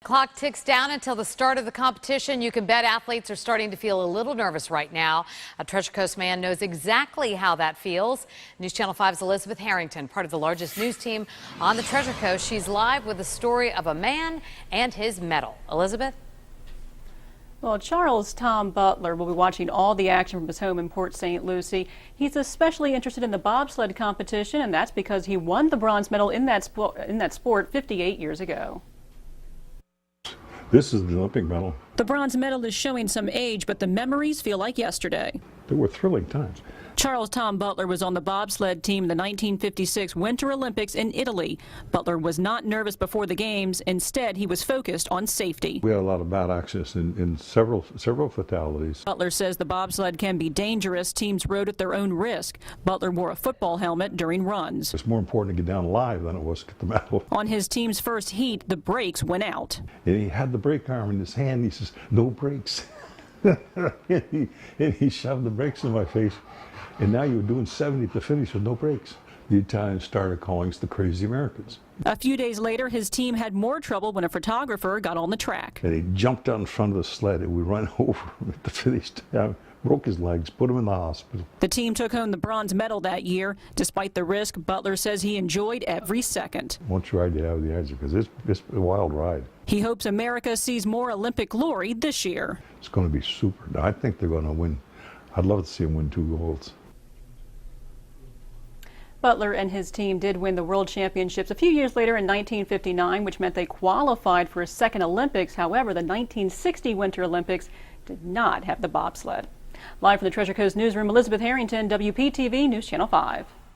Clock ticks down until the start of the competition. You can bet athletes are starting to feel a little nervous right now. A Treasure Coast man knows exactly how that feels. News Channel 5's Elizabeth Harrington, part of the largest news team on the Treasure Coast. She's live with the story of a man and his medal. Elizabeth? Well, Charles Tom Butler will be watching all the action from his home in Port St. Lucie. He's especially interested in the bobsled competition, and that's because he won the bronze medal in that sport 58 years ago. This is the Olympic medal. The bronze medal is showing some age, but the memories feel like yesterday. They were thrilling times. Charles Tom Butler was on the bobsled team in the 1956 Winter Olympics in Italy. Butler was not nervous before the games. Instead, he was focused on safety. We had a lot of bad accidents in several fatalities. Butler says the bobsled can be dangerous. Teams rode at their own risk. Butler wore a football helmet during runs. It's more important to get down alive than it was to get the medal. On his team's first heat, the brakes went out. And he had the brake arm in his hand. He says, "No brakes." and he shoved the brakes in my face. And now you were doing 70 at the finish with no brakes. The Italians started calling us the crazy Americans. A few days later, his team had more trouble when a photographer got on the track. And he jumped out in front of the sled and we ran over him at the finish. Broke his legs, put him in the hospital. The team took home the bronze medal that year. Despite the risk, Butler says he enjoyed every second. Once you ride, you have the edge because it's a wild ride. He hopes America sees more Olympic glory this year. It's going to be super. I think they're going to win. I'd love to see them win 2 golds. Butler and his team did win the World Championships a few years later in 1959, which meant they qualified for a second Olympics. However, the 1960 Winter Olympics did not have the bobsled. Live from the Treasure Coast newsroom, Elizabeth Harrington, WPTV News Channel 5.